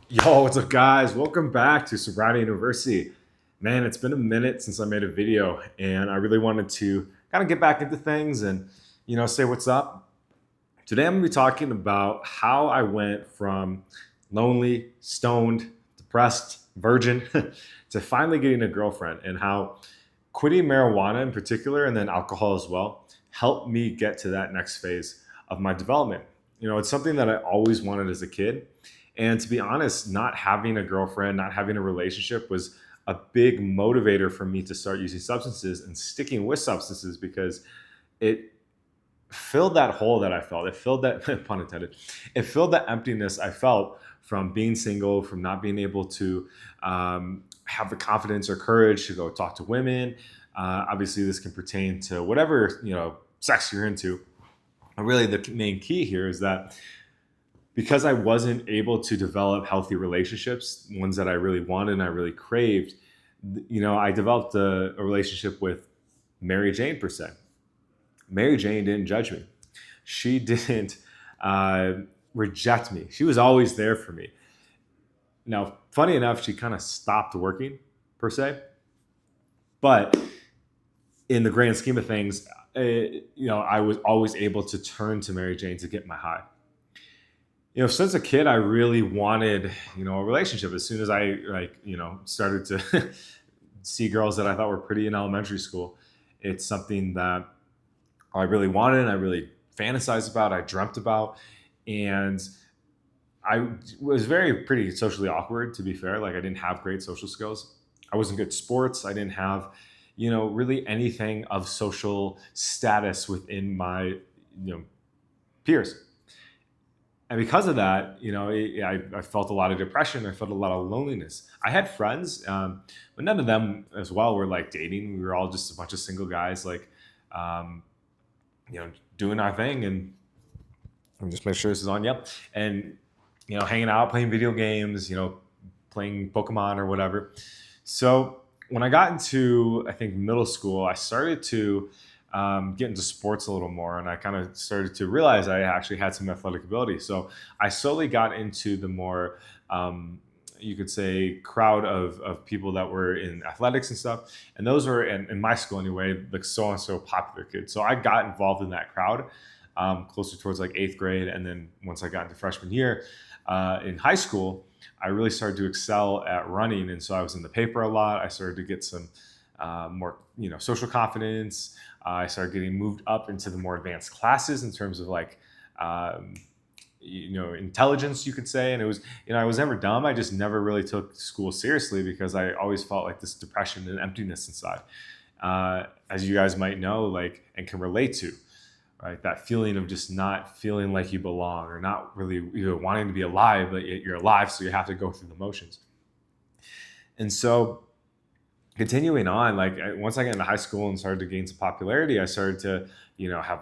Yo, what's up, guys? Welcome back to Sobriety University. Man, it's been a minute since I made a video, and I really wanted to kind of get back into things and, say what's up. Today, I'm going to be talking about how I went from lonely, stoned, depressed, virgin to finally getting a girlfriend, and how quitting marijuana in particular, and then alcohol as well, helped me get to that next phase of my development. It's something that I always wanted as a kid. And to be honest, not having a girlfriend, not having a relationship was a big motivator for me to start using substances and sticking with substances because it filled that hole that I felt. It filled that, pun intended, it filled that emptiness I felt from being single, from not being able to have the confidence or courage to go talk to women. Obviously, this can pertain to whatever, sex you're into. And really, the main key here is that because I wasn't able to develop healthy relationships, ones that I really wanted and I really craved, I developed a relationship with Mary Jane per se. Mary Jane didn't judge me. She didn't uh, reject me. She was always there for me. Now, funny enough, she kind of stopped working per se, but in the grand scheme of things, I was always able to turn to Mary Jane to get my high. Since a kid, I really wanted, a relationship. As soon as I started to see girls that I thought were pretty in elementary school, it's something that I really wanted. I really fantasized about. I dreamt about, and I was very pretty socially awkward. To be fair, like I didn't have great social skills. I wasn't good at sports. I didn't have, really anything of social status within my, peers. And because of that, I felt a lot of depression. I felt a lot of loneliness. I had friends, but none of them as well were like dating. We were all just a bunch of single guys, like, um, doing our thing. And I'm just make sure this is on. Yep. And hanging out, playing video games, playing Pokemon or whatever. So when I got into, I think, middle school, I started to get into sports a little more, and I kind of started to realize I actually had some athletic ability. So I slowly got into the more, you could say, crowd of people that were in athletics and stuff. And those were, in my school anyway, like so and so popular kids. So I got involved in that crowd closer towards like eighth grade. And then once I got into freshman year in high school, I really started to excel at running. And so I was in the paper a lot. I started to get some more, social confidence. I started getting moved up into the more advanced classes in terms of like, um, intelligence, you could say. And it was, I was never dumb. I just never really took school seriously because I always felt like this depression and emptiness inside. As you guys might know, like, and can relate to, right? That feeling of just not feeling like you belong or not really wanting to be alive, but yet you're alive, so you have to go through the motions. And so, continuing on, like once I got into high school and started to gain some popularity, I started to, I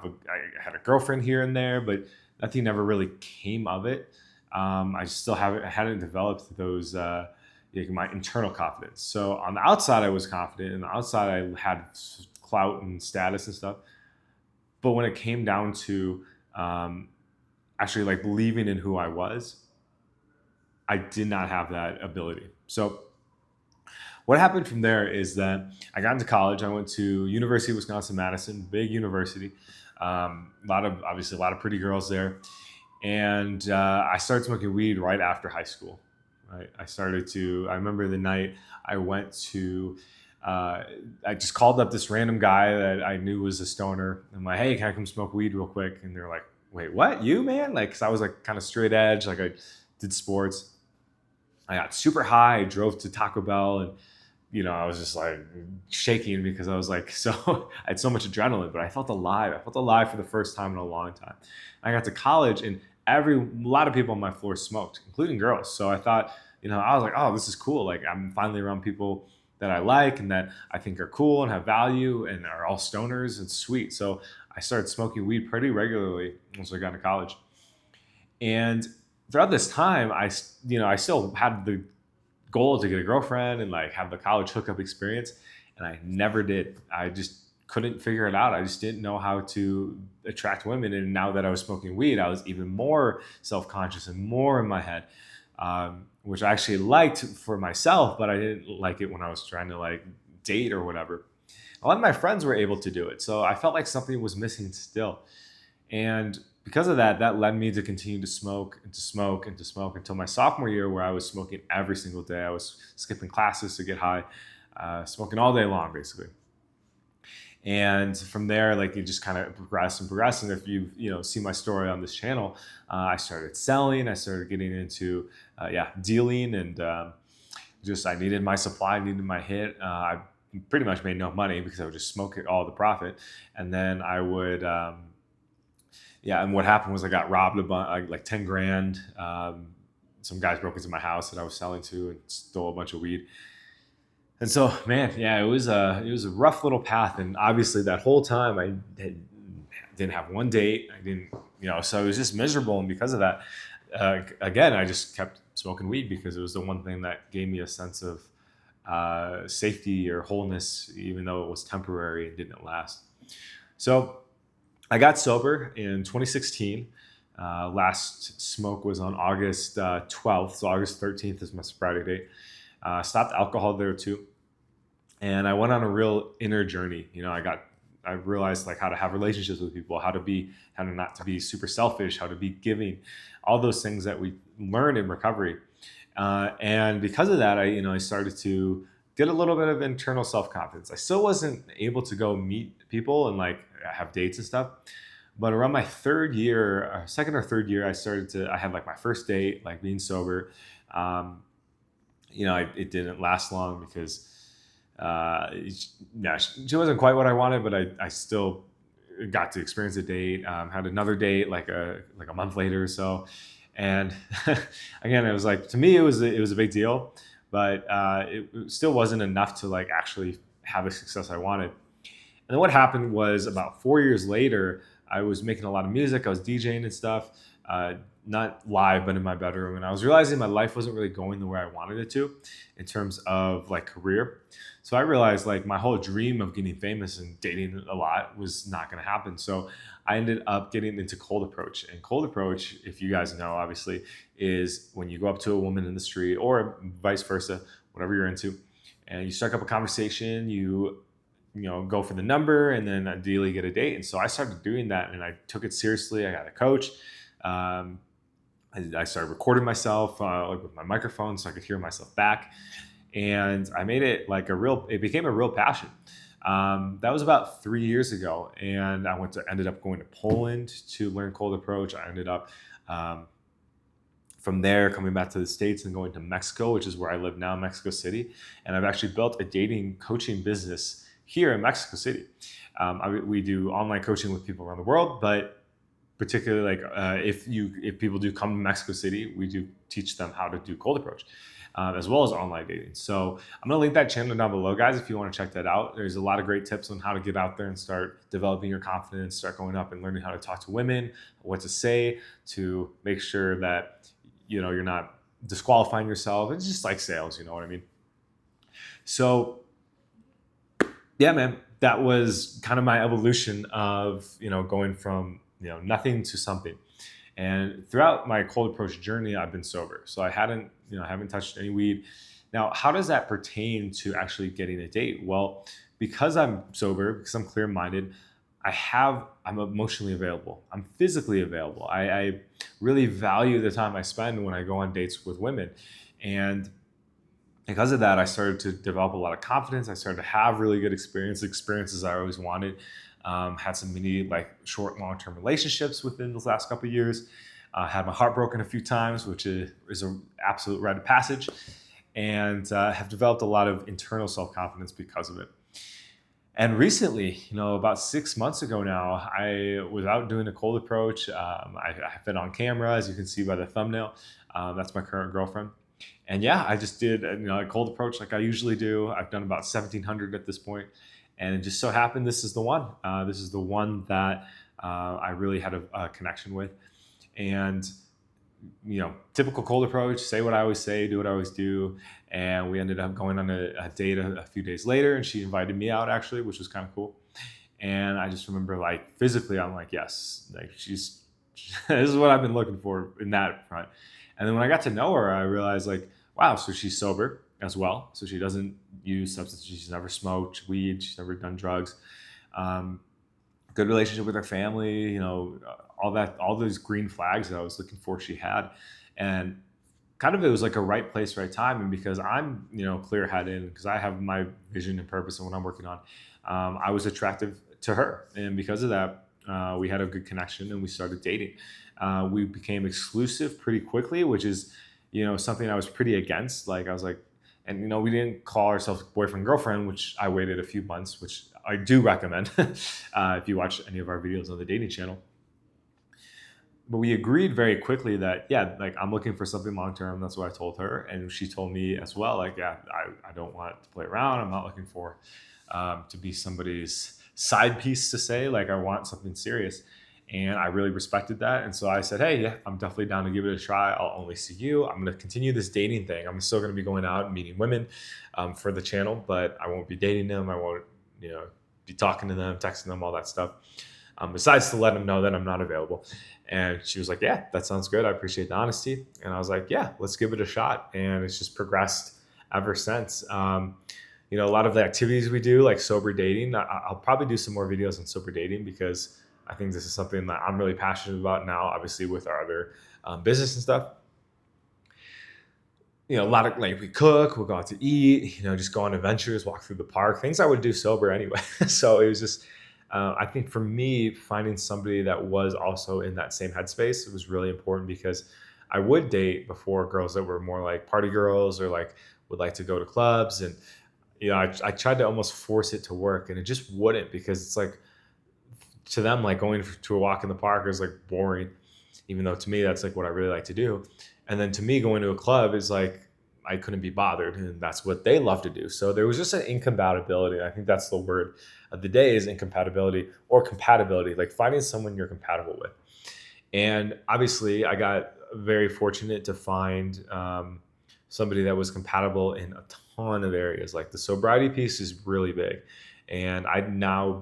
had a girlfriend here and there, but nothing ever really came of it. I still haven't, I hadn't developed those, my internal confidence. So on the outside, I was confident, and the outside, I had clout and status and stuff. But when it came down to um, actually like believing in who I was, I did not have that ability. So what happened from there is that I got into college. I went to University of Wisconsin Madison, big university. A lot of pretty girls there, and I started smoking weed right after high school. Right, I started to. I remember the night I went to. I just called up this random guy that I knew was a stoner. I'm like, "Hey, can I come smoke weed real quick?" And they're like, "Wait, what? You, man?" Like, 'cause I was like kind of straight edge. Like I did sports. I got super high. I drove to Taco Bell, and I was just like shaking because I was like, so I had so much adrenaline, but I felt alive. I felt alive for the first time in a long time. I got to college, and a lot of people on my floor smoked, including girls. So I thought, I was like, oh, this is cool. Like I'm finally around people that I like and that I think are cool and have value and are all stoners and sweet. So I started smoking weed pretty regularly once I got into college. And throughout this time, I still had the goal to get a girlfriend and like have the college hookup experience, and I never did. I just couldn't figure it out. I just didn't know how to attract women. And now that I was smoking weed, I was even more self conscious and more in my head. which I actually liked for myself, but I didn't like it when I was trying to like date or whatever. A lot of my friends were able to do it, so I felt like something was missing still. And because of that, that led me to continue to smoke and to smoke and to smoke until my sophomore year, where I was smoking every single day. I was skipping classes to get high, smoking all day long, basically. And from there, like it just kind of progressed and progressed. And if you see my story on this channel, I started selling. I started getting into dealing, and just I needed my supply, I needed my hit. I pretty much made no money because I would just smoke it all the profit, and then I would. And what happened was I got robbed a bunch, like 10 grand. Some guys broke into my house that I was selling to and stole a bunch of weed. And so, man, yeah, it was a rough little path. And obviously that whole time didn't have one date. I didn't, so it was just miserable. And because of that, again, I just kept smoking weed because it was the one thing that gave me a sense of safety or wholeness, even though it was temporary and didn't last. So I got sober in 2016. Last smoke was on August 12th. So August 13th is my sobriety date. Stopped alcohol there too. And I went on a real inner journey. I realized like how to have relationships with people, how to not to be super selfish, how to be giving, all those things that we learn in recovery. And because of that, I started to get a little bit of internal self-confidence. I still wasn't able to go meet people and like have dates and stuff. But around my second or third year, I had like my first date, like being sober. It didn't last long because, she wasn't quite what I wanted, but I still got to experience a date. Had another date like a month later or so, and again, it was like, to me, it was a big deal, but it still wasn't enough to like actually have the success I wanted. And then what happened was about 4 years later, I was making a lot of music. I was DJing and stuff. Not live, but in my bedroom. And I was realizing my life wasn't really going the way I wanted it to in terms of like career. So I realized like my whole dream of getting famous and dating a lot was not going to happen. So I ended up getting into cold approach. And cold approach, if you guys know, obviously, is when you go up to a woman in the street or vice versa, whatever you're into, and you strike up a conversation, you go for the number and then ideally get a date. And so I started doing that and I took it seriously. I got a coach. I started recording myself with my microphone so I could hear myself back, and I made it like it became a real passion. That was about 3 years ago, and I ended up going to Poland to learn cold approach. I ended up from there coming back to the States and going to Mexico, which is where I live now, Mexico City, and I've actually built a dating coaching business here in Mexico City. We do online coaching with people around the world, but particularly like if people do come to Mexico City, we do teach them how to do cold approach, as well as online dating. So I'm gonna link that channel down below, guys, if you want to check that out. There's a lot of great tips on how to get out there and start developing your confidence, start going up and learning how to talk to women, what to say to make sure that you're not disqualifying yourself. It's just like sales, you know what I mean? So yeah, man, that was kind of my evolution of going from nothing to something. And throughout my cold approach journey, I've been sober. So I haven't touched any weed. Now, how does that pertain to actually getting a date? Well, because I'm sober, because I'm clear-minded, I'm emotionally available. I'm physically available. I really value the time I spend when I go on dates with women. And because of that, I started to develop a lot of confidence. I started to have really good experiences I always wanted. Had some many like short, long-term relationships within the last couple of years. Had my heart broken a few times, which is an absolute rite of passage, and have developed a lot of internal self-confidence because of it. And recently, about 6 months ago now, I was out doing a cold approach. I've been on camera, as you can see by the thumbnail. That's my current girlfriend. And yeah, I just did a cold approach like I usually do. I've done about 1,700 at this point. And it just so happened this is the one. This is the one that I really had a connection with. And, typical cold approach, say what I always say, do what I always do. And we ended up going on a date a few days later, and she invited me out actually, which was kind of cool. And I just remember like physically, I'm like, yes, like this is what I've been looking for in that front. And then when I got to know her, I realized like, wow, so she's sober as well. So she doesn't use substances. She's never smoked weed. She's never done drugs. Um, Good relationship with her family, all that, all those green flags that I was looking for, she had. And kind of it was like a right place, right time. And because I'm, clear headed, because I have my vision and purpose and what I'm working on, I was attractive to her. And because of that, we had a good connection and we started dating. We became exclusive pretty quickly, which is, something I was pretty against. Like I was like, and we didn't call ourselves boyfriend girlfriend, which I waited a few months, which I do recommend if you watch any of our videos on the dating channel. But we agreed very quickly that, yeah, like I'm looking for something long term. That's what I told her, and she told me as well. Like, yeah, I don't want to play around. I'm not looking for to be somebody's side piece to say. Like, I want something serious. And I really respected that. And so I said, hey, yeah, I'm definitely down to give it a try. I'll only see you. I'm going to continue this dating thing. I'm still going to be going out and meeting women for the channel, but I won't be dating them. I won't, be talking to them, texting them, all that stuff. Besides to let them know that I'm not available. And she was like, yeah, that sounds good. I appreciate the honesty. And I was like, yeah, let's give it a shot. And it's just progressed ever since. A lot of the activities we do, like sober dating, I'll probably do some more videos on sober dating because I think this is something that I'm really passionate about now, obviously with our other business and stuff. A lot of like we cook, we'll go out to eat, just go on adventures, walk through the park, things I would do sober anyway. So it was just, I think for me, finding somebody that was also in that same headspace, it was really important because I would date before girls that were more like party girls or like would like to go to clubs. And, I tried to almost force it to work and it just wouldn't because it's like, to them, like going to a walk in the park is like boring, even though to me that's like what I really like to do. And then to me, going to a club is like I couldn't be bothered, and that's what they love to do. So there was just an incompatibility. I think that's the word of the day is incompatibility or compatibility, like finding someone you're compatible with. And obviously, I got very fortunate to find somebody that was compatible in a ton of areas. Like the sobriety piece is really big. And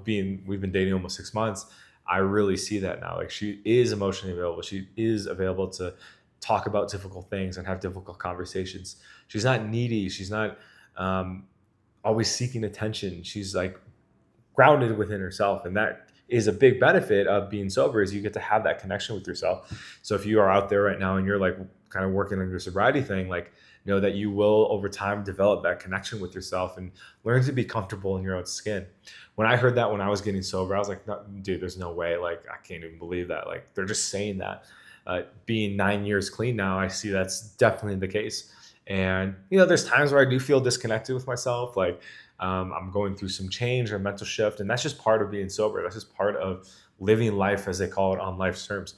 we've been dating almost 6 months. I really see that now. Like she is emotionally available. She is available to talk about difficult things and have difficult conversations. She's not needy. She's not always seeking attention. She's like grounded within herself. And that is a big benefit of being sober is you get to have that connection with yourself. So if you are out there right now and you're like kind of working on your sobriety thing, like know that you will over time develop that connection with yourself and learn to be comfortable in your own skin. When I heard that when I was getting sober, I was like, no, dude, there's no way. Like, I can't even believe that. Like, they're just saying that. Being 9 years clean now, I see that's definitely the case. And, there's times where I do feel disconnected with myself. Like, I'm going through some change or mental shift. And that's just part of being sober. That's just part of living life, as they call it, on life's terms.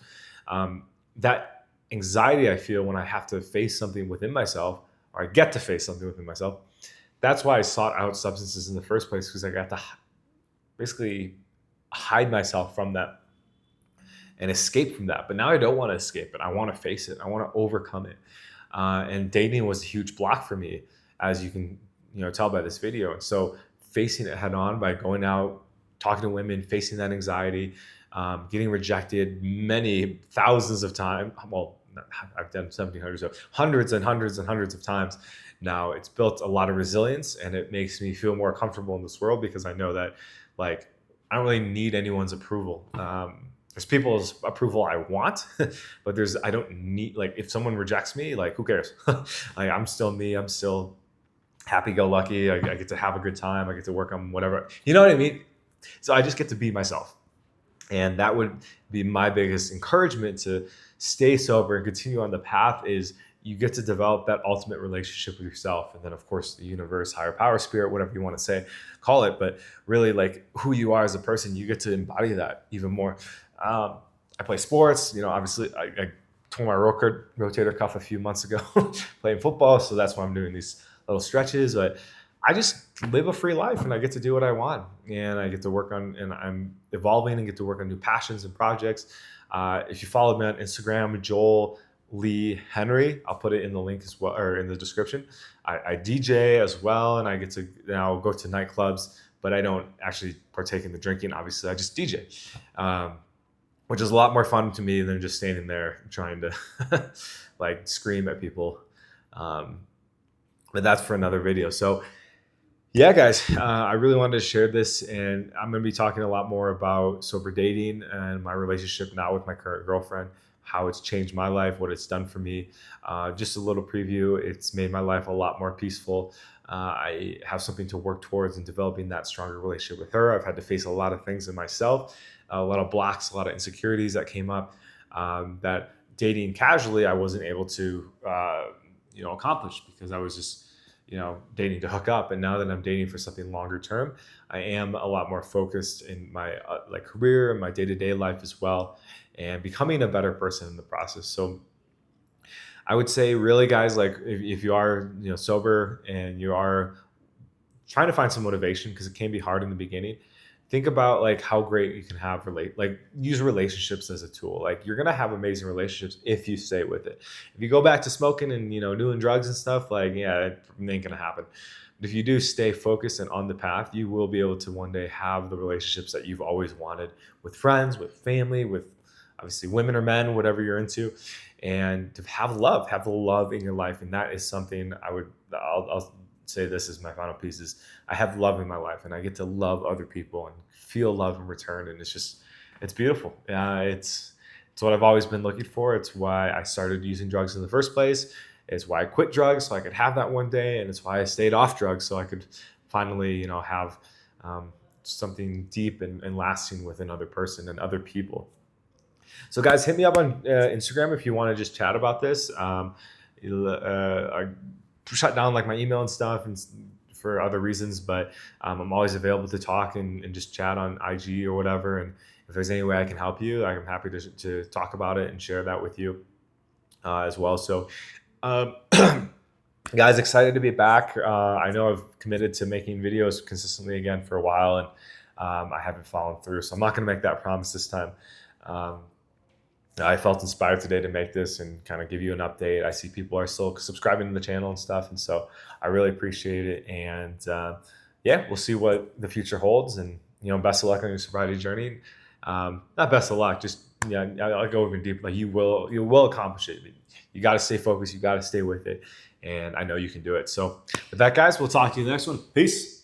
That anxiety I feel when I have to face something within myself, or I get to face something within myself. That's why I sought out substances in the first place, because I got to basically hide myself from that and escape from that. But now I don't want to escape it. I want to face it. I want to overcome it. And dating was a huge block for me, as you can tell by this video. And so facing it head on by going out, talking to women, facing that anxiety, getting rejected many thousands of times. Well, I've done 1,700, so hundreds and hundreds and hundreds of times. Now it's built a lot of resilience, and it makes me feel more comfortable in this world because I know that, like, I don't really need anyone's approval. There's people's approval I want, but I don't need, like, if someone rejects me, like, who cares? Like, I'm still me. I'm still happy-go-lucky. I get to have a good time. I get to work on whatever. You know what I mean? So I just get to be myself. And that would be my biggest encouragement to stay sober and continue on the path is you get to develop that ultimate relationship with yourself. And then, of course, the universe, higher power, spirit, whatever you want to say, call it. But really, like, who you are as a person, you get to embody that even more. I play sports. Obviously, I tore my rotator cuff a few months ago playing football. So that's why I'm doing these little stretches. But I just live a free life and I get to do what I want, and I get to work on, and I'm evolving and get to work on new passions and projects. If you follow me on Instagram, Joel Lee Henry, I'll put it in the link as well, or in the description. I DJ as well, and I get to now go to nightclubs, but I don't actually partake in the drinking. Obviously, I just DJ, which is a lot more fun to me than just standing there trying to like scream at people. Um, but that's for another video. So yeah, guys, I really wanted to share this, and I'm going to be talking a lot more about sober dating and my relationship now with my current girlfriend, how it's changed my life, what it's done for me. Just a little preview. It's made my life a lot more peaceful. I have something to work towards in developing that stronger relationship with her. I've had to face a lot of things in myself, a lot of blocks, a lot of insecurities that came up, that dating casually I wasn't able to, accomplish because I was just dating to hook up. And now that I'm dating for something longer term, I am a lot more focused in my like career and my day-to-day life as well, and becoming a better person in the process. So I would say really, guys, like if you are, sober and you are trying to find some motivation, because it can be hard in the beginning, think about like how great you can have use relationships as a tool. Like you're gonna have amazing relationships if you stay with it. If you go back to smoking and doing drugs and stuff, like yeah, it ain't gonna happen. But if you do stay focused and on the path, you will be able to one day have the relationships that you've always wanted, with friends, with family, with obviously women or men, whatever you're into, and to have the love in your life. And that is something I'll say this is my final piece, is I have love in my life, and I get to love other people and feel love in return. And it's beautiful. It's what I've always been looking for. It's why I started using drugs in the first place. It's why I quit drugs, so I could have that one day. And it's why I stayed off drugs, so I could finally, have something deep and lasting with another person and other people. So guys, hit me up on Instagram if you want to just chat about this. I shut down like my email and stuff and for other reasons, but I'm always available to talk and just chat on IG or whatever. And if there's any way I can help you, I'm happy to talk about it and share that with you as well. So guys, excited to be back. I know I've committed to making videos consistently again for a while, and I haven't followed through, so I'm not going to make that promise this time. I felt inspired today to make this and kind of give you an update. I see people are still subscribing to the channel and stuff, and so I really appreciate it. And yeah, we'll see what the future holds. And best of luck on your sobriety journey. Not best of luck, just I'll go even deeper. Like you will accomplish it. You got to stay focused. You got to stay with it, and I know you can do it. So with that, guys, we'll talk to you in the next one. Peace.